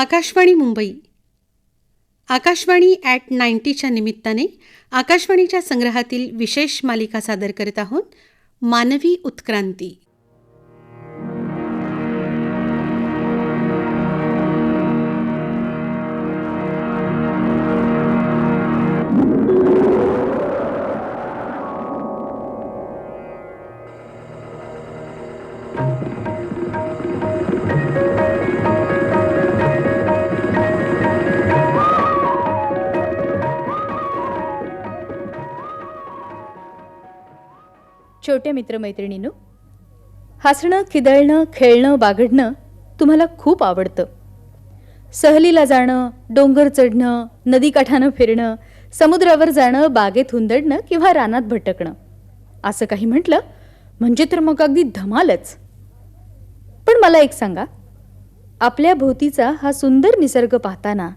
आकाशवाणी मुंबई आकाशवाणी @90च्या निमित्ताने आकाशवाणीच्या संग्रहातील विशेष मालिका सादर करत आहोत. मानवी उत्क्रांती. छोटे मित्रमैत्रिणींनो, हसणं, खिदळणं, खेळणं, बागडणं तुम्हाला खूप आवडतं. सहलीला जाणं, डोंगर चढणं, नदीकाठानं फिरणं, समुद्रावर जाणं, बागेत हुंदडणं किंवा रानात भटकणं, असं काही म्हटलं म्हणजे तर मग अगदी धमालच. पण मला एक सांगा, आपल्या भोवतीचा हा सुंदर निसर्ग पाहताना,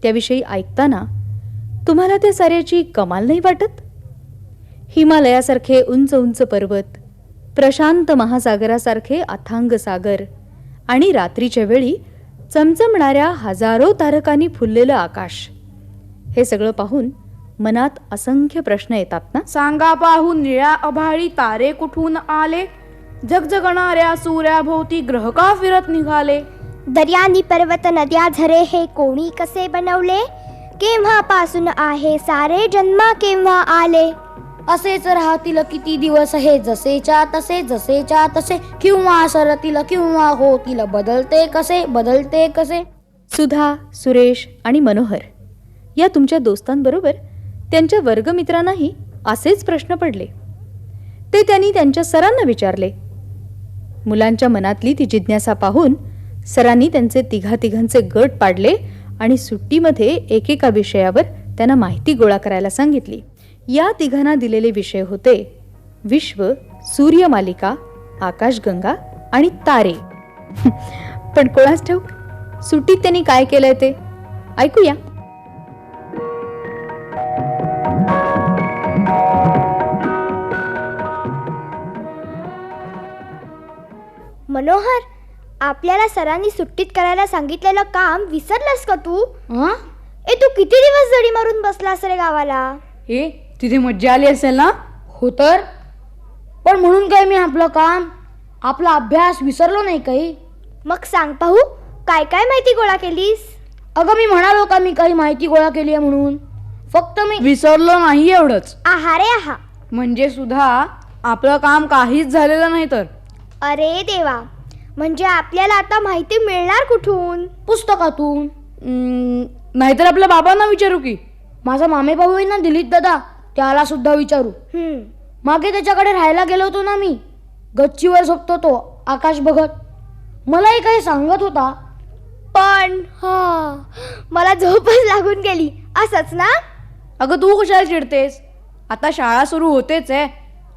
त्याविषयी ऐकताना तुम्हाला त्या साऱ्याची कमाल नाही वाटत? हिमालयासारखे उंच उंच पर्वत, प्रशांत महासागरासारखे अथांग सागर आणि रात्रीच्या वेळी चमचमणाऱ्या हजारो तारकांनी फुललेलं आकाश, हे सगळं पाहून मनात असंख्य प्रश्न येतात ना. सांगा पाहून निळ्या अभाळी तारे कुठून आले, जगजगणाऱ्या सूर्याभोवती ग्रह का फिरत निघाले. दर्यानी पर्वत नद्या झरे हे कोणी कसे बनवले, केव्हापासून आहे सारे जन्म केव्हा आले. असेच राहतील किती दिवस हे जसेच्या तसे जसेच्या तसे, किंवा सरतील किंवा होतील बदलते कसे. सुधा, सुरेश आणि मनोहर या तुमच्या दोस्तांबरोबर त्यांच्या वर्गमित्रांनाही असेच प्रश्न पडले. ते त्यांनी त्यांच्या सरांना विचारले. मुलांच्या मनातली ती जिज्ञासा पाहून सरांनी त्यांचे तिघांचे गट पाडले आणि सुट्टीमध्ये एकेका विषयावर त्यांना माहिती गोळा करायला सांगितली. या तिघांना दिलेले विषय होते विश्व, सूर्यमालिका, आकाशगंगा आणि तारे. पण कोणास ठाऊक सुट्टीत त्यांनी काय केलंय ते ऐकूया. मनोहर, आपल्याला सरांनी सुट्टीत करायला सांगितलेलं काम विसरलास का तू? तू किती दिवस जडी मारून बसलास रे गावाला? तिथे मज्जा आली असेल ना? हो तर, पण म्हणून काय मी आपलं काम, आपला अभ्यास विसरलो नाही काही. मग सांग पाहू, काय काय माहिती गोळा केलीस? अगं, मी म्हणालो का मी काही माहिती गोळा केली आहे म्हणून? फक्त मी विसरलो नाही एवढंच. आहा रे आहा. म्हणजे सुद्धा आपलं काम काहीच झालेलं नाही तर? अरे देवा, म्हणजे आपल्याला आता माहिती मिळणार कुठून? पुस्तकातून. नाहीतर आपल्या बाबांना विचारू की. माझा मामे भाऊ आहे ना दिलीप दादा, त्याला सुद्धा विचारू. मागे त्याच्याकडे राहायला गेलो होतो ना मी, गच्चीवर झोपतो तो आकाश बघत. मलाही काही सांगत होता, पण मला झोपच लागून गेली. असंच ना? अगं, तू कशाला चिडतेस? आता शाळा सुरू होतेच आहे,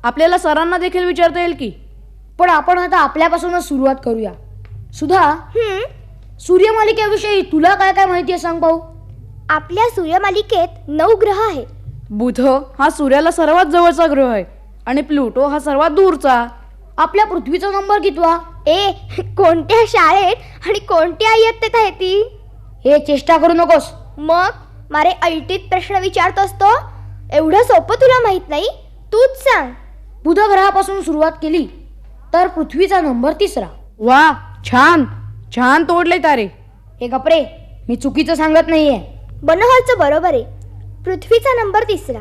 आपल्याला सरांना देखील विचारता येईल की. पण आपण आता आपल्यापासूनच सुरुवात करूया. सुधा, सूर्यमालिकेविषयी तुला काय काय माहिती आहे सांग पाहू. आपल्या सूर्यमालिकेत 9 ग्रह आहेत. बुध हा सूर्याला सर्वात जवळचा ग्रह आहे आणि प्लुटो हा सर्वात दूरचा. आपल्या पृथ्वीचा नंबर कितवा? कोणत्या शाळेत आणि कोणत्या इयत्तेत आहे ती? हे चेष्टा करू नकोस. मग मारे ऐटीत प्रश्न विचारतोस तो? एवढं सोपं तुला माहित नाही? तूच सांग. बुध ग्रहापासून सुरुवात केली तर पृथ्वीचा नंबर 3. वा, छान छान तोडले तारे. हे गपरे, मी चुकीचं सांगत नाहीये. मनोहरचं बरोबर आहे, पृथ्वीचा नंबर 3.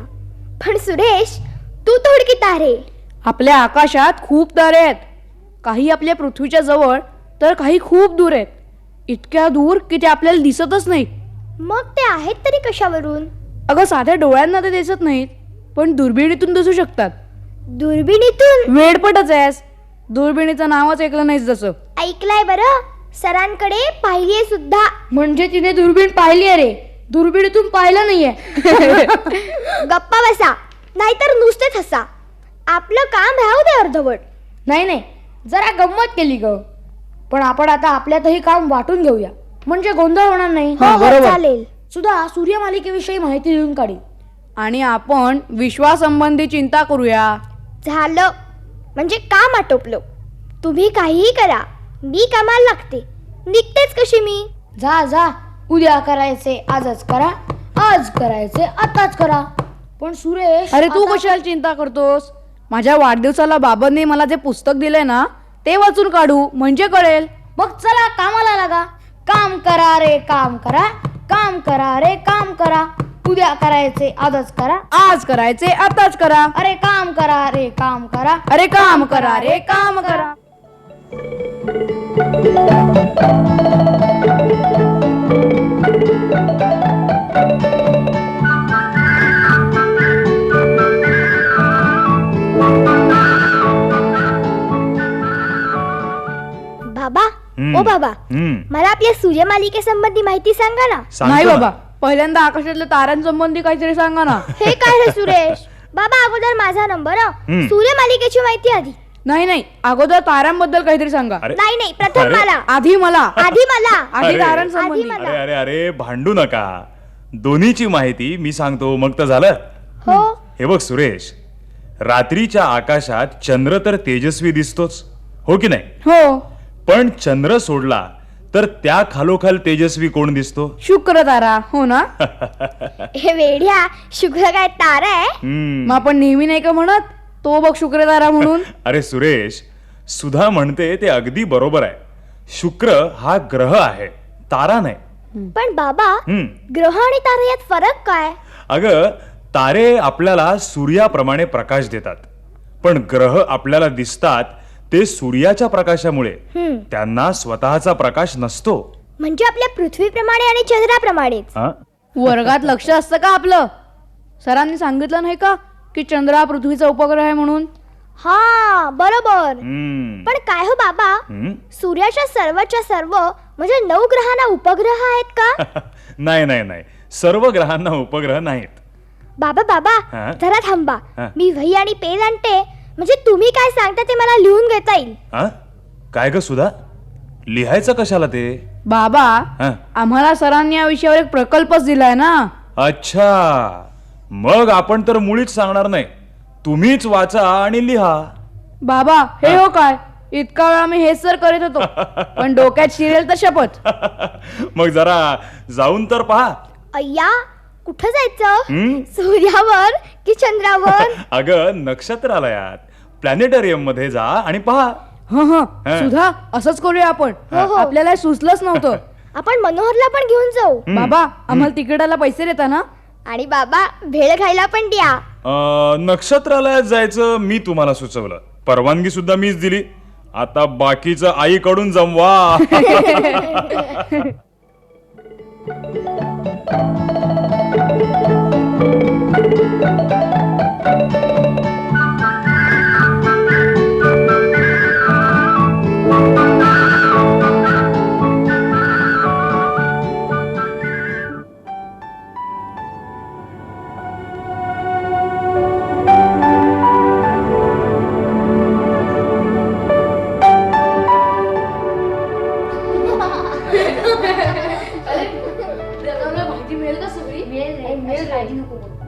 पण सुरेश, तू तोड की तारे. आपल्या आकाशात खूप तारे आहेत. काही आपल्या पृथ्वीच्या जवळ तर काही खूप दूर आहेत. इतक्या दूर की ते आपल्याला दिसतच नाहीत. मग ते आहेत तरी कशावरून? अगं, साध्या डोळ्यांना ते दिसत नाहीत, पण दुर्बिणीतून दिसू शकतात. दुर्बिणीतून? वेडपटच आहेस, दुर्बिणीचं नावच ऐकलं नाहीस जसं. ऐकलंय बरं, सरांकडे पाहिलीये सुद्धा. म्हणजे तिने दुर्बीण पाहिली आहे रे, दुर्बिणीतून पाहिलं नाहीये. गप्पा बसा, नाहीतर नुसतेच हसा. आपलं काम राहू दे अर्धवट. नाही, जरा गंमत केली ग. पण आपण आता आपल्यातही काम वाटून घेऊया, म्हणजे गोंधळ होणार नाही. बरोबर. चालेल. सुद्धा सूर्यमालिकेविषयी माहिती लिहून काढी आणि आपण विश्वासंबंधी चिंता करूया. झालं, म्हणजे काम आटोपलं. तुम्ही काहीही करा, मी कामाला लागते. निघतेच कशी मी? जा जा, उद्या करायचे आजच करा, आज करायचे आताच करा. पण सुरेश, अरे तू आता- कशाला चिंता करतोस? माझ्या वाढदिवसाला बाबांनी मला जे पुस्तक दिले ना ते वाचून काढू, म्हणजे कळेल. मग चला कामाला लागा. काम करा रे काम करा, काम करा रे काम करा. उद्या करायचे आजच करा, आज करायचे आताच करा. अरे काम करा रे काम करा. अरे काम करा रे काम करा. बाबा, ओ बाबा, मला आपल्या सूर्यमालिकेसंबंधी माहिती सांगा ना. नाही बाबा, पहिल्यांदा आकाशातल्या ताऱ्यांसंबंधी काहीतरी सांगा ना. हे काय रे सुरेश? बाबा अगोदर माझा नंबर हं. सूर्यमालिकेची माहिती आधी. नाही, अगोदर ताऱ्यांबद्दल काहीतरी सांगा. नाही प्रथम अरे. मला. आधी मला. आधी मला. आधी अरे. ताऱ्यांसंबंधी. आधी मला. अरे अरे अरे भांडू नका. दोन्हीची माहिती मी सांगतो मग तर झालं. हो. हे बघ सुरेश, रात्रीच्या आकाशात चंद्र तर तेजस्वी दिसतोच, हो की नाही? हो, पण चंद्र सोडला तर त्या खालोखाल तेजस्वी कोण दिसतो? शुक्र तारा, हो ना? हे वेड्या, शुक्र काय तारा आहे? हम्म. मग आपण नेहमी नाही का म्हणत तो बघ शुक्र तारा म्हणून? अरे सुरेश, सुधा म्हणते ते अगदी बरोबर आहे. शुक्र हा ग्रह आहे, तारा नाही. पण बाबा, हम्म. ग्रह आणि तारा यात फरक काय? अगं, तारे आपल्याला सूर्याप्रमाणे प्रकाश देतात, पण ग्रह आपल्याला दिसतात ते सूर्याच्या प्रकाशामुळे. त्यांना स्वतःचा प्रकाश नसतो. म्हणजे आपल्या पृथ्वीप्रमाणे आणि चंद्राप्रमाणेच. हा? वर्गात लक्ष असतं का आपलं? सरांनी सांगितलं नाही का की चंद्र हा पृथ्वीचा उपग्रह आहे म्हणून? हा बरोबर. हम्म. पण काय हो बाबा, हम्म? सूर्याच्या सर्वच्या सर्व म्हणजे 9 ग्रहांना उपग्रह आहेत का? नाही, सर्व ग्रहांना उपग्रह नाहीत. बाबा बाबा, हा? जरा थांबा. हा. मी वही आणि पेन आणते, म्हणजे तुम्ही काय सांगता ते मला लिहून घेता येईल. हा? काय ग सुधा, लिहायचं कशाला ते? बाबा, हा. आम्हाला सरांनी या विषयावर एक प्रकल्पच दिलाय ना. अच्छा, मग आपण तर मुळीच सांगणार नाही. तुम्हीच वाचा आणि लिहा. बाबा, हे हो काय, इतका वेळा मी हेच सर करीत होतो, पण डोक्यात शिरेल तर शपथ. मग जरा जाऊन तर पहा. अय्या, कुठं जायचं? हम्म? सूर्यावर की चंद्रावर? अगं, नक्षत्रालयात प्लॅनेटरियम मध्ये जा आणि पहा. हं, हा. सुधा, असंच करूया आपण. हो. आपल्याला हे सुचलंच नव्हतं. आपण मनोहरला पण घेऊन जाऊ. बाबा, आम्हाला तिकिटाला पैसे देता ना? आणि बाबा, भेळ खायला पण द्या. नक्षत्रालयात जायचं मी तुम्हाला सुचवलं, परवानगी सुद्धा मीच दिली. आता बाकीचं आईकडून जमवा.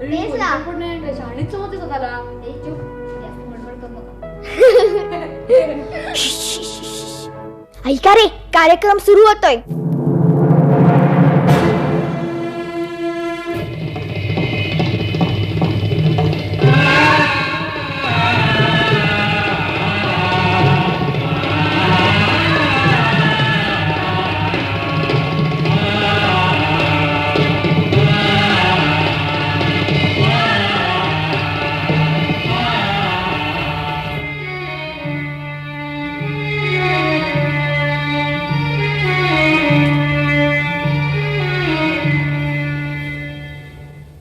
तेच ना. ऐका रे, कार्यक्रम सुरू होतोय.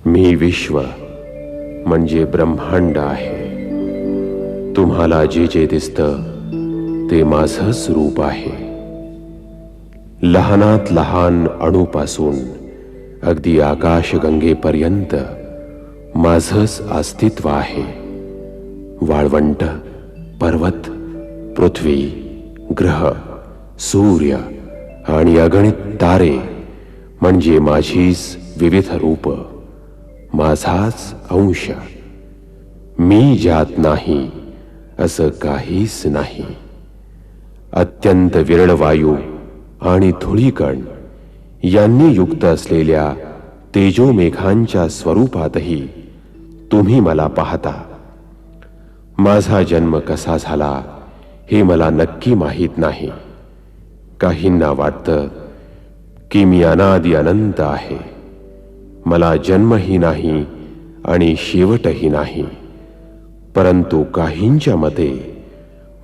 मी विश्व म्हणजे ब्रह्मांड आहे. तुम्हाला जे जे दिसतं ते माझंच रूप आहे. लहानात लहान अणूपासून अगदी आकाशगंगेपर्यंत माझंच अस्तित्व आहे. वाळवंट, पर्वत, पृथ्वी, ग्रह, सूर्य आणि अगणित तारे म्हणजे माझीच विविध रूप, माझाच अंश. मी ज्यात नाही असं काहीच नाही. अत्यंत विरळ वायू आणि धुळीकण यांनी युक्त असलेल्या तेजोमेघांच्या स्वरूपातही तुम्ही मला पाहता. माझा जन्म कसा झाला हे मला नक्की माहीत नाही. काहींना वाटतं की मी अनादि अनंत आहे. मला जन्मही नाही आणि शेवटही नाही. परंतु काहींच्या मते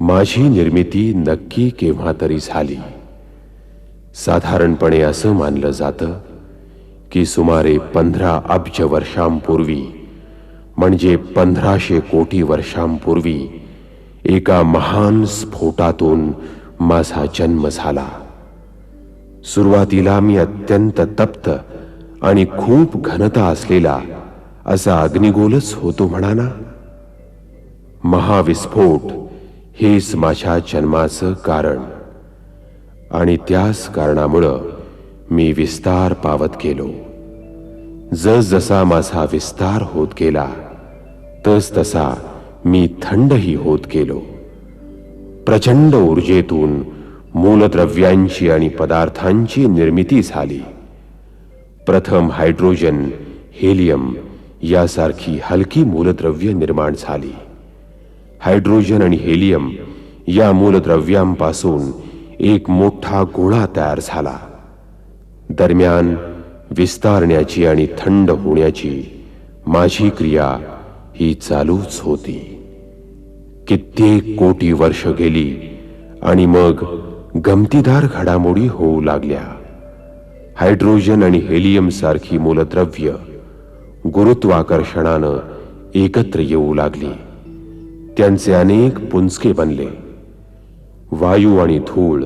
माझी निर्मिती नक्की केव्हा तरी झाली. साधारणपणे असं मानलं जातं की सुमारे 15 अब्ज वर्षांपूर्वी, म्हणजे 1500 कोटी वर्षांपूर्वी, एका महान स्फोटातून माझा जन्म झाला. सुरुवातीला मी अत्यंत तप्त आणि खूप घनता असलेला असा अग्निगोलच होतो म्हणा ना. महाविस्फोट हेच माझ्या जन्माचं कारण, आणि त्याच कारणामुळं मी विस्तार पावत गेलो. जसजसा माझा विस्तार होत गेला तस तसा मी थंडही होत गेलो. प्रचंड ऊर्जेतून मूलद्रव्यांची आणि पदार्थांची निर्मिती झाली. प्रथम हायड्रोजन, हेलियम यासारखी हलकी मूलद्रव्य निर्माण झाली. हायड्रोजन आणि हेलियम या मूलद्रव्यांपासून एक मोठा गोळा तयार झाला. दरम्यान विस्तारण्याची आणि थंड होण्याची माझी क्रिया ही चालूच होती. कित्येक कोटी वर्ष गेली आणि मग गमतीदार घडामोडी होऊ लागल्या. हायड्रोजन आणि हेलियम सारखी मूलद्रव्य गुरुत्वाकर्षणानं एकत्र येऊ लागली. त्यांचे अनेक पुंजके बनले. वायू आणि धूळ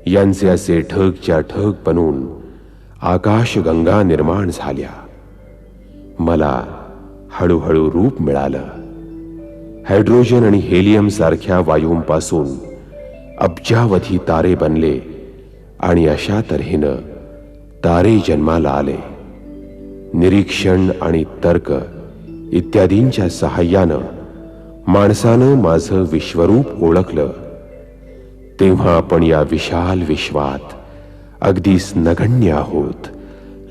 यांचे असे ढगच्या ढग बनून आकाशगंगा निर्माण झाल्या. मला हळूहळू रूप मिळालं. हायड्रोजन आणि हेलियम सारख्या वायूंपासून अब्जावधी तारे बनले आणि अशा तऱ्हेनं तारे जन्माला आले. निरीक्षण आणि तर्क इत्यादींच्या सहाय्यानं माणसानं माझं विश्वरूप ओळखलं. तेव्हा आपण या विशाल विश्वात अगदीच नगण्य आहोत,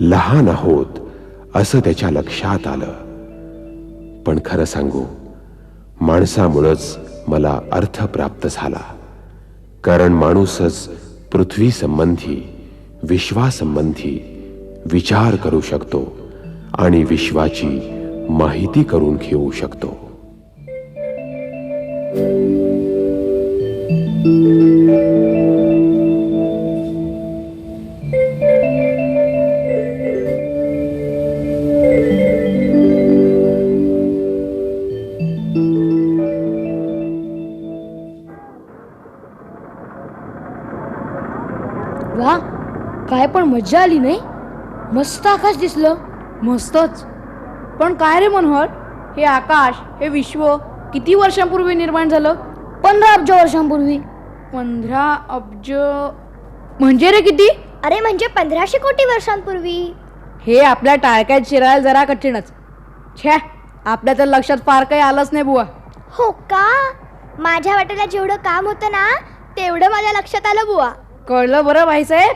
लहान आहोत असं त्याच्या लक्षात आलं. पण खरं सांगू, माणसामुळंच मला अर्थ प्राप्त झाला. कारण माणूसच पृथ्वी संबंधी, विश्वासंबंधी विचार करू शकतो आणि विश्वाची माहिती करून घेऊ शकतो. वा, काय पण मज्जा आली नाही? मस्त आकाश दिसलं. मस्तच. पण काय रे मनोहर, हे आकाश, हे विश्व किती वर्षांपूर्वी निर्माण झालं? 15 अब्ज वर्षांपूर्वी. 15 अब्ज म्हणजे रे किती? अरे म्हणजे 1500 कोटी वर्षांपूर्वी. हे आपल्या टाळक्यात शिरायला जरा कठीणच. छे, आपल्या तर लक्षात फार काही आलंच नाही बुवा. हो का? माझ्या वाटेला जेवढं काम होतं ना तेवढं माझ्या लक्षात आलं बुवा. कळलं बरं भाईसाहेब.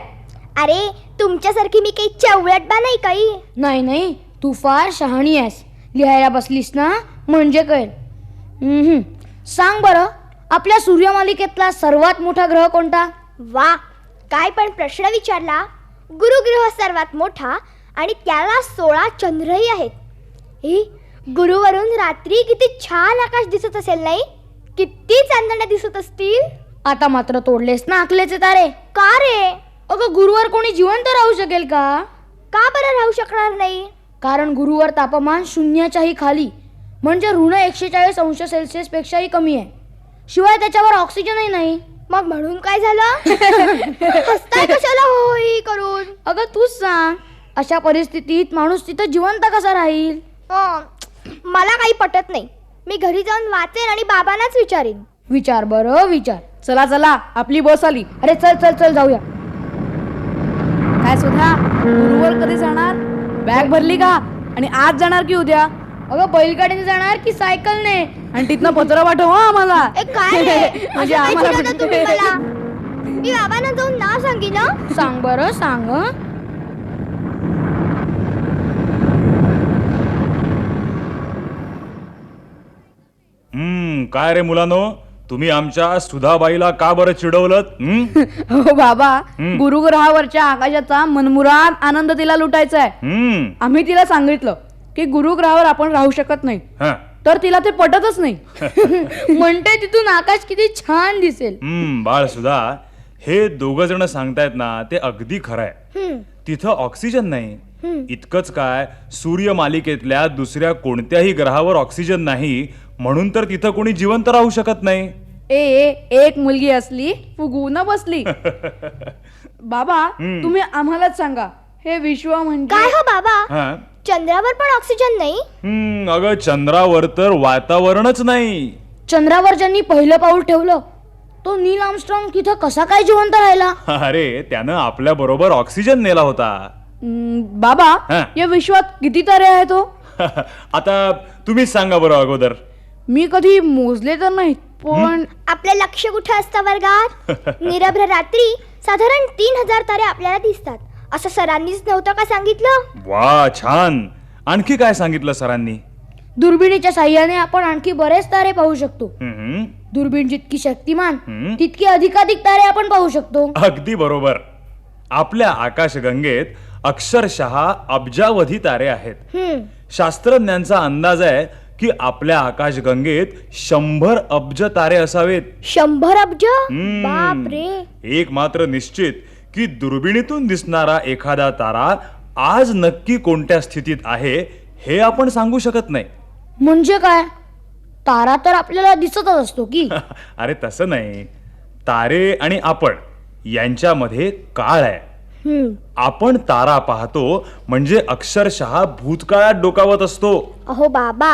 अरे तुमच्यासारखी मी काही चवळटबा नाही काही. नाही नाही, तू फार शहाणी आहेस. लिहायला बसलीस ना म्हणजे कळेल. सांग बरं, आपल्या सूर्यमालिकेतला सर्वात मोठा ग्रह कोणता? वा, काय पण प्रश्न विचारला. गुरुग्रह सर्वात मोठा आणि त्याला 16 चंद्रही आहेत. गुरुवरून रात्री किती छान आकाश दिसत असेल नाही? किती चांदण्या दिसत असतील. आता मात्र तोडलेस ना अकलेचे तारे. का रे? अगं, गुरुवर कोणी जिवंत राहू शकेल का? का बरं राहू शकणार नाही? कारण गुरुवर तापमान शून्याच्याही खाली, म्हणजे ऋण 140 अंश सेल्सिअस पेक्षाही कमी आहे. शिवाय त्याच्यावर ऑक्सिजनही नाही. मग म्हणून काय झालं? हसताय कशाला होई करून? अगं तूच सांग, अशा परिस्थितीत माणूस तिथं जिवंत कसा राहील? मला काही पटत नाही. मी घरी जाऊन वाचेन आणि बाबांनाच विचारेन. विचार बरं, विचार. चला चला, आपली बस आली. अरे चल चल चल जाऊया. काय सुद्धा, गुरुवर कधी जाणार? बॅग भरली का? आणि आज जाणार की उद्या? अगं, बैलगाडीने जाणार की सायकलने? आणि तिथनं पत्र पाठव हं आम्हाला. काय रे? म्हणजे असं काय आम्हाला चिडवता तुम्ही मला? मी बाबांना जाऊन नाव सांगेन हं? सांग बरं, सांग. काय रे मुलांनो, तुम्ही आमच्या सुधाबाईला का बरं चिडवलत? हो बाबा, गुरुग्रहावरच्या आकाशाचा मनमुराद आनंद तिला लुटायचा आहे. आम्ही तिला सांगितलं की गुरुग्रहावर आपण राहू शकत नाही, तर तिला ते पटतच नाही. म्हणते तिथून आकाश किती छान दिसेल. बाळ सुधा, हे दोघ जण सांगतायत ना ते अगदी खरं आहे. तिथं ऑक्सिजन नाही. इतकंच काय, सूर्यमालिकेतल्या दुसऱ्या कोणत्याही ग्रहावर ऑक्सिजन नाही, म्हणून तर तिथं कोणी जिवंत राहू शकत नाही. एक मुलगी असली फुगून बसली. बाबा, तुम्ही आम्हालाच सांगा, हे विश्व म्हणजे काय हो बाबा, हा? चंद्रावर पण ऑक्सिजन नाही? अगं, चंद्रावर तर वातावरणच नाही. चंद्रावर ज्यांनी पहिलं पाऊल ठेवलं तो नील आर्मस्ट्रॉंग तिथं कसा काय जिवंत राहिला? अरे, त्यानं आपल्या बरोबर ऑक्सिजन नेला होता. बाबा, हा. या विश्वात किती तारे आहेत हो? आता तुम्हीच सांगा बरं अगोदर. मी कधी मोजले तर नाही, पण आपलं लक्ष कुठं असतं वर्गात? निरभ्र रात्री साधारण 3000 तारे आपल्याला दिसतात, असं सरांनीच नव्हतं का सांगितलं? वा, छान. आणखी काय सांगितलं सरांनी? दुर्बिणीच्या साह्याने आपण आणखी बरेच तारे पाहू शकतो. दुर्बीण जितकी शक्तिमान तितकी अधिकाधिक तारे आपण पाहू शकतो. अगदी बरोबर. आपल्या आकाशगंगेत अक्षरशः अब्जावधी तारे आहेत. शास्त्रज्ञांचा अंदाज आहे की आपल्या आकाशगंगेत 100 अब्ज तारे असावेत. 100 अब्ज? बापरे. एक मात्र निश्चित की दुर्बिणीतून दिसणारा एखादा तारा आज नक्की कोणत्या स्थितीत आहे हे आपण सांगू शकत नाही. म्हणजे काय? तारा तर आपल्याला दिसतच असतो की. अरे तसं नाही. तारे आणि आपण यांच्यामध्ये काळ आहे. आपण तारा पाहतो म्हणजे अक्षरशः भूतकाळात डोकावत असतो. अहो बाबा,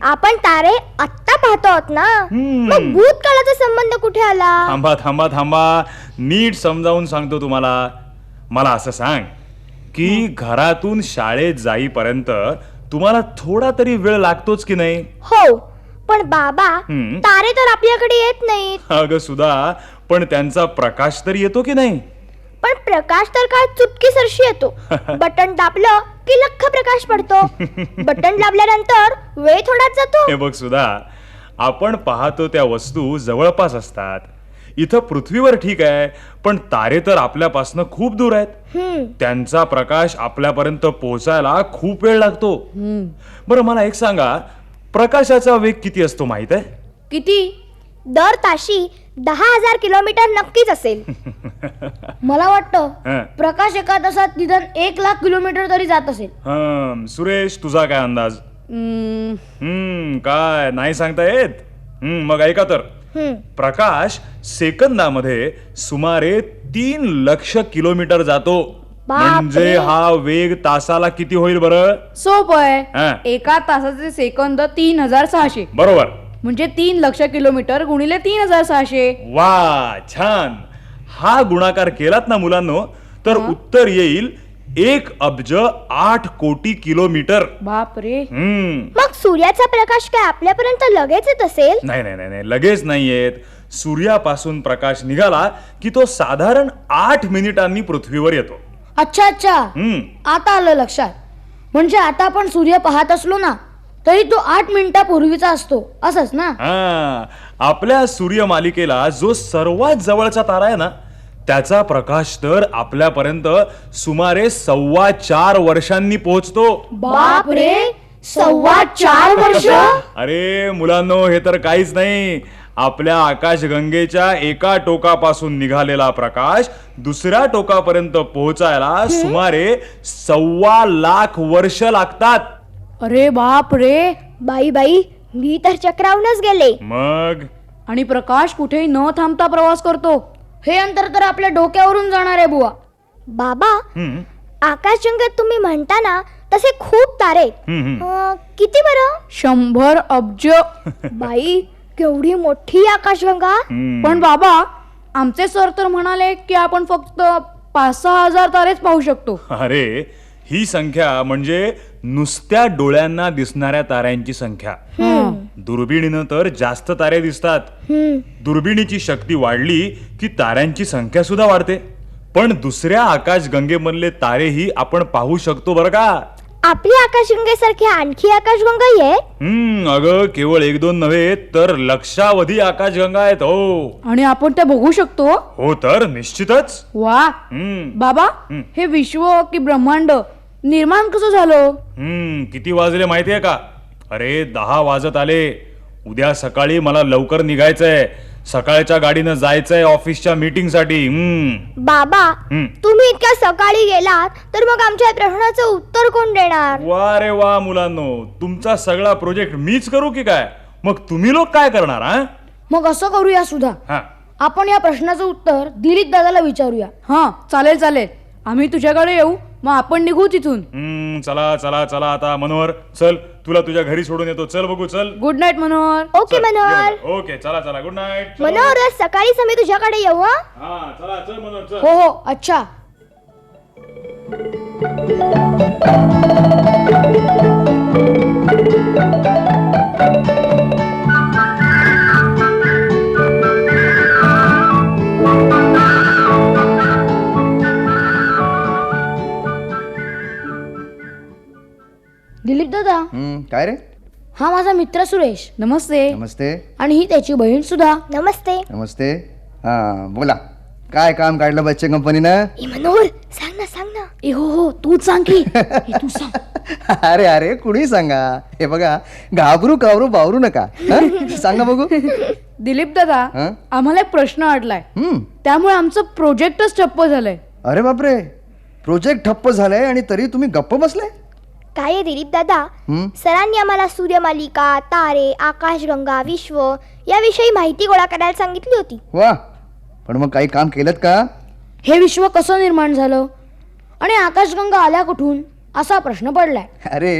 आपण तारे आत्ता पाहतो आहोत ना, मग भूतकाळाचा संबंध कुठे आला? थांबा थांबा थांबा, नीट समजावून सांगतो तुम्हाला. मला असं सांग की घरातून शाळेत जाईपर्यंत तुम्हाला थोडा तरी वेळ लागतोच की नाही? हो, पण बाबा, तारे तर आपल्याकडे येत नाहीत. अगं सुधा, पण त्यांचा प्रकाश तरी येतो की नाही? पण प्रकाश तर काय चुटकीसरशी येतो. बटन दाबलं की लख्ख प्रकाश पडतो. बटन दाबल्यानंतर वेळ थोडाच जातो. हे बघ सुधा, आपण पाहतो त्या वस्तू जवळपास असतात. इथं पृथ्वीवर ठीक आहे, पण तारे तर आपल्यापासून खूप दूर आहेत. त्यांचा प्रकाश आपल्यापर्यंत पोहोचायला खूप वेळ लागतो. बरं, मला एक सांगा, प्रकाशाचा वेग किती असतो माहित आहे? किती? दर ताशी 10,000 किलोमीटर नक्कीच असेल. मला वाटतं हं. प्रकाश एका तासात निदान 1,00,000 किलोमीटर तरी जात असेल. सुरेश, तुझा काय अंदाज? काय नाही सांगता येत? मग ऐका तर. प्रकाश सेकंदामध्ये सुमारे 3 लक्ष किलोमीटर जातो. म्हणजे हा वेग तासाला किती होईल बरं? सोपं हा. आहे. एका तासाचे सेकंद 3600. बरोबर. म्हणजे 3 लक्ष किलोमीटर गुणिले 3600. वा, छान. हा गुणाकार केलात ना मुलांनो, तर उत्तर येईल 1,08 कोटी किलोमीटर. बापरे. मग सूर्याचा प्रकाश काय आपल्यापर्यंत लगेच येत असेल? नाही नाही नाही, लगेच नाही येत. सूर्यापासून प्रकाश निघाला की तो साधारण 8 मिनिटांनी पृथ्वीवर येतो. अच्छा अच्छा, आता आलं लक्षात. म्हणजे आता आपण सूर्य पाहत असलो ना तरी तो 8 मिनिटापूर्वीचा असतो, असंच ना? आपल्या सूर्यमालिकेला जो सर्वात जवळचा तारा आहे ना, त्याचा प्रकाश तर आपल्यापर्यंत सुमारे 4.25 वर्षांनी पोहोचतो. बापरे, 4.25 वर्ष? अरे मुलांनो, हे तर काहीच नाही. आपल्या आकाशगंगेच्या एका टोकापासून निघालेला प्रकाश दुसऱ्या टोकापर्यंत पोहोचायला सुमारे 1.25 लाख वर्ष लागतात. अरे बाप रे. बाई बाई, मी तर चक्रावूनच गेले. मग आणि प्रकाश कुठेही न थांबता प्रवास करतो. हे अंतर तर आपल्या डोक्यावरून जाणार आहे बुवा. बाबा, आकाशगंगेत तुम्ही म्हणता ना तसे खूप तारे. किती बरं? 100 अब्ज. बाई, केवढी मोठी आकाशगंगा. पण बाबा, आमचे सर तर म्हणाले की आपण फक्त 5-6 हजार तारेच पाहू शकतो. अरे, ही संख्या म्हणजे नुसत्या डोळ्यांना दिसणाऱ्या ताऱ्यांची संख्या. दुर्बिणीनं तर जास्त तारे दिसतात. दुर्बिणीची शक्ती वाढली की ताऱ्यांची संख्या सुद्धा वाढते. पण दुसऱ्या आकाशगंगेमधले तारेही आपण पाहू शकतो बरं का. आपल्या आकाशगंगेसारख्या आणखी आकाशगंगाही आहेत? अगं केवळ 1-2 नव्हे तर लक्षावधी आकाशगंगा आहेत हो. आणि आपण त्या बघू शकतो? हो तर निश्चितच. वा बाबा, हे विश्व की ब्रह्मांड निर्माण कसं झालं? किती वाजले माहितीये का? अरे 10 वाजत आले. उद्या सकाळी मला लवकर निघायचंय. सकाळच्या गाडीनं जायचंय ऑफिसच्या मीटिंग साठी. बाबा, तुम्ही इतक्या सकाळी गेलात तर मग आमच्या प्रश्नाचं उत्तर कोण देणार? वा रे वा मुलांनो, तुमचा सगळा प्रोजेक्ट मीच करू की काय? मग तुम्ही लोक काय करणार? हा मग असं करूया सुद्धा, हा आपण या प्रश्नाचं उत्तर दिलीप दादाला विचारूया. हा चालेल चालेल, आम्ही तुझ्याकडे येऊ, मग आपण निघू तिथून. चला चला चला आता मनोहर चल, तुला तुझ्या घरी सोडून येतो. चल बघू चल. Good night Manohar. Okay Manohar. Okay चला चला गुड नाईट. मनोहर, आज सकाळीच आम्ही तुझ्याकडे येऊ. हं? हा चला चल मनोहर चल. हो हो, अच्छा. दिलीप दादा, काय रे? हा माझा मित्र सुरेश, नमस्ते. नमस्ते. आणि ही त्याची बहीण सुद्धा. नमस्ते. नमस्ते. हा बोला, काय काम काढलं बच्चे कंपनीनं? ए मनोहर, सांग ना सांग ना. ए हो हो, तूच सांग की. हे तू सांग. अरे अरे कुणी सांगा. हे बघा, घाबरू कावरू बावरू नका. हं? सांगा बघू. दिलीप दादा, हं? आम्हाला एक प्रश्न अडलाय. त्यामुळे आमचं प्रोजेक्टच ठप्प झालंय. अरे बापरे, प्रोजेक्ट ठप्प झालाय आणि तरी तुम्ही गप्प बसले? काय आहे दिलीप दादा, सरांनी आम्हाला सूर्यमालिका, तारे, आकाशगंगा, विश्व याविषयी माहिती गोळा करायला सांगितली होती. वा, पण मग काही काम केलं का? हे विश्व कसं निर्माण झालं आणि आकाशगंगा आल्या कुठून, असा प्रश्न पडलाय. अरे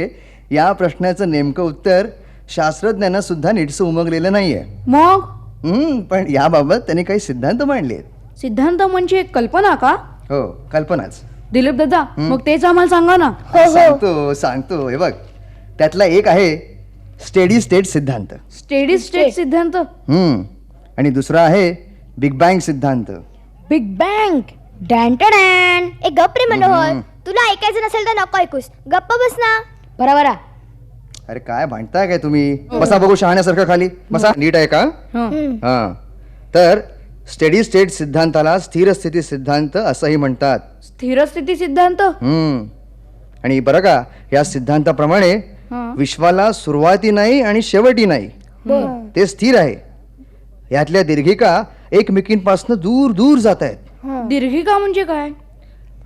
या प्रश्नाचं नेमकं उत्तर शास्त्रज्ञांना सुद्धा नीटसं उमगलेलं नाहीये. मग पण याबाबत त्यांनी काही सिद्धांत मांडलेत. सिद्धांत म्हणजे कल्पना का? हो, कल्पनाच. दिलीप दादा, मग तेच आम्हाला सांगा ना. सांगतो सांगतो. हे बघ, त्यातला एक आहे स्टेडी स्टेट सिद्धांत. स्टेडी स्टेट सिद्धांत. आणि दुसरा आहे बिग बँग सिद्धांत. Big bang. डॅन. ए गप्प रे मनोहर, तुला ऐकायचं नसेल तर नको ऐकूस, गप्प बस ना. बरोबर. अरे काय भांडताय काय तुम्ही? बसा बघू शहाण्यासारखं खाली. बसा. नीट आहे का? हा. तर स्टेडी स्टेट सिद्धांताला स्थिर स्थिती सिद्धांत असंही म्हणतात. स्थिर स्थिती सिद्धांत. आणि बरं का, या सिद्धांताप्रमाणे विश्वाला सुरुवाती नाही आणि शेवटी नाही, ते स्थिर आहे. यातल्या दीर्घिका एकमेकींपासून दूर दूर जात आहेत. दीर्घिका म्हणजे काय?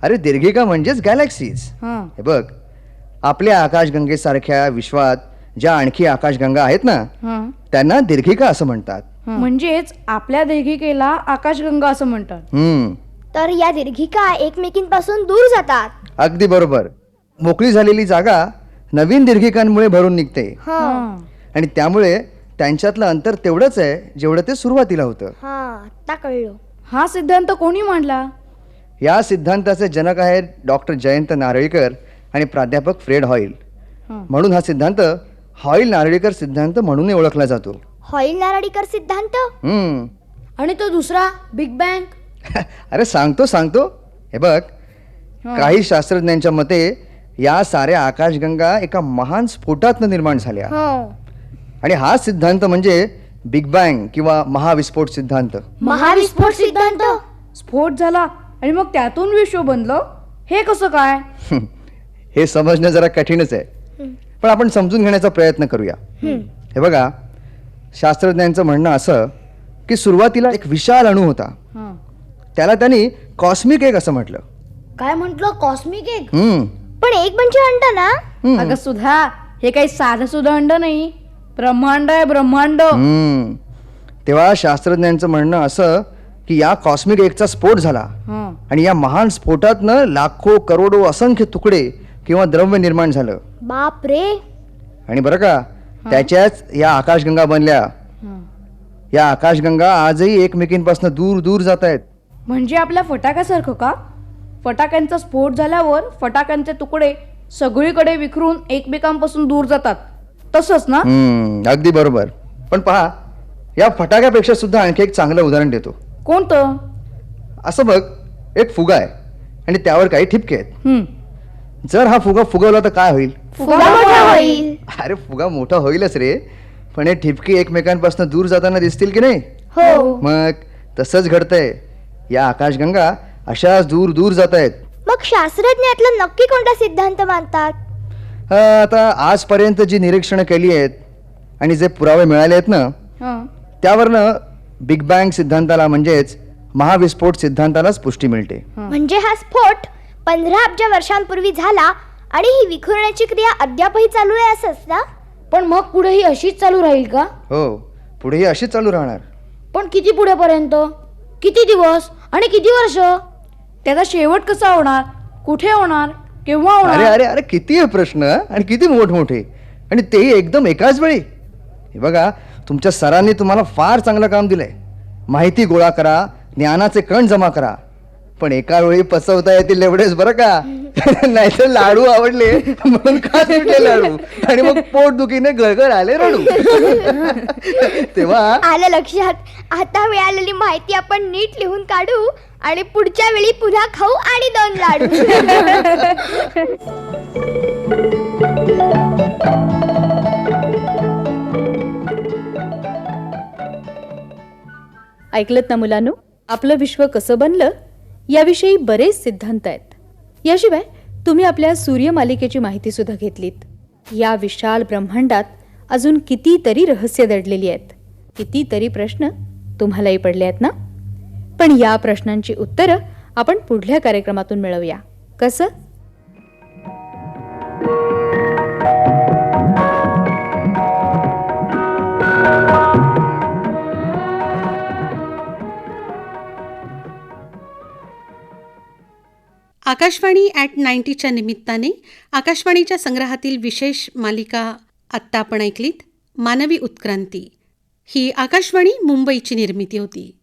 अरे दीर्घिका म्हणजेच गॅलेक्सीज. हे बघ, आपल्या आकाशगंगेसारख्या विश्वात ज्या आणखी आकाशगंगा आहेत ना, त्यांना दीर्घिका असं म्हणतात. म्हणजेच आपल्या दीर्घिकेला आकाशगंगा असं म्हणतात. तर या दीर्घिका एकमेकींपासून दूर जातात. अगदी बरोबर. मोकळी झालेली जागा नवीन दीर्घिकांमुळे भरून निघते आणि त्यामुळे त्यांच्यातलं अंतर तेवढंच आहे जेवढं ते सुरुवातीला होतं. आता कळलं. हा सिद्धांत कोणी मांडला? या सिद्धांताचे जनक आहेत डॉक्टर जयंत नारळीकर आणि प्राध्यापक फ्रेड हॉईल. म्हणून हा सिद्धांत हॉईल नारळीकर सिद्धांत म्हणून ओळखला जातो. हॉईल नारळीकर सिद्धांत. आणि तो दुसरा बिग बँग. अरे सांगतो. हे बघ, काही शास्त्रज्ञांच्या मते या साऱ्या आकाशगंगा एका महान स्फोटातनं निर्माण झाल्या. आणि हा सिद्धांत म्हणजे बिग बँग किंवा महाविस्फोट सिद्धांत. महाविस्फोट सिद्धांत. स्फोट झाला आणि मग त्यातून विश्व बनलं, हे कसं काय? हे समजणं जरा कठीणच आहे, पण आपण समजून घेण्याचा प्रयत्न करूया. हे बघा, शास्त्रज्ञांचं म्हणणं असं की सुरुवातीला एक विशाल अणू होता. त्याला त्यांनी कॉस्मिक एग असं म्हटलं. काय म्हटलं? Cosmic egg. पण एक म्हणजे अंड ना. अगं सुधा, हे काही साधं सुद्धा अंड नाही, ब्रह्मांड आहे, ब्रह्मांड. तेव्हा शास्त्रज्ञांचं म्हणणं असं की या कॉस्मिक एगचा स्फोट झाला आणि या महान स्फोटातनं लाखो करोडो असंख्य तुकडे किंवा द्रव्य निर्माण झालं. बाप रे. आणि बरं का, त्याच्याच या आकाशगंगा बनल्या. या आकाशगंगा आजही एकमेकींपासून दूर दूर जात आहेत. म्हणजे आपल्या फटाक्यासारखं का? फटाक्यांचा स्फोट झाल्यावर फटाक्यांचे तुकडे सगळीकडे विखरून एकमेकांपासून दूर जातात, तसंच ना? अगदी बरोबर. पण पहा, या फटाक्यापेक्षा सुद्धा आणखी एक चांगलं उदाहरण देतो. कोणतं? असं बघ, एक फुगा आहे आणि त्यावर काही ठिपके आहेत. जर हा फुगा फुगवला तर काय होईल? फुगा मोठा होईल. अरे फुगा मोठा होईलच रे, पण हे ठिपके एकमेकांपासून दूर जाताना दिसतील की नाही? हो. मग तसंच घडतंय. या आकाशगंगा अशाच दूर दूर जात आहेत. मग शास्त्रज्ञ यातला नक्की कोणता सिद्धांत मानतात? आता आजपर्यंत जी निरीक्षणं केली आहेत आणि जे पुरावे मिळाले आहेत ना, त्यावरनं बिग बँग सिद्धांताला म्हणजेच महाविस्फोट सिद्धांतालाच पुष्टी मिळते. म्हणजे हा स्फोट 15 अब्ज वर्षांपूर्वी झाला आणि ही विखुरण्याची क्रिया अद्यापही चालू आहे असंच ना? पण मग पुढे ही अशीच चालू राहील का? हो, पुढेही अशीच चालू राहणार. पण किती पुढेपर्यंत? किती दिवस आणि किती वर्ष? त्याचा शेवट कसा होणार? कुठे होणार? केव्हा अरे होणार? अरे अरे किती आहे प्रश्न आणि किती मोठमोठे, आणि तेही एकदम एकाच वेळी. हे बघा, तुमच्या सरांनी तुम्हाला फार चांगलं काम दिलंय. माहिती गोळा करा, ज्ञानाचे कण जमा करा, पण एका वेळी पचवता येतील एवढेच बरं का. नाहीतर लाडू आवडले म्हणून का सुटले लाडू आणि मग पोटदुखीने गळगळ आले रडू. तेव्हा आलं लक्षात. आता मिळालेली माहिती आपण नीट लिहून काढू आणि पुढच्या वेळी पुन्हा खाऊ आणि 2 लाडू. ऐकलत ना मुलांनो, आपलं विश्व कसं बनलं याविषयी बरेच सिद्धांत आहेत. याशिवाय तुम्ही आपल्या सूर्यमालिकेची माहिती सुद्धा घेतलीत. या विशाल ब्रह्मांडात अजून कितीतरी रहस्य दडलेली आहेत. कितीतरी प्रश्न तुम्हालाही पडले आहेत ना? पण या प्रश्नांची उत्तरं आपण पुढल्या कार्यक्रमातून मिळवूया. कसं? आकाशवाणी @90च्या निमित्ताने आकाशवाणीच्या संग्रहातील विशेष मालिका आत्ता आपण ऐकलीत, मानवी उत्क्रांती. ही आकाशवाणी मुंबईची निर्मिती होती.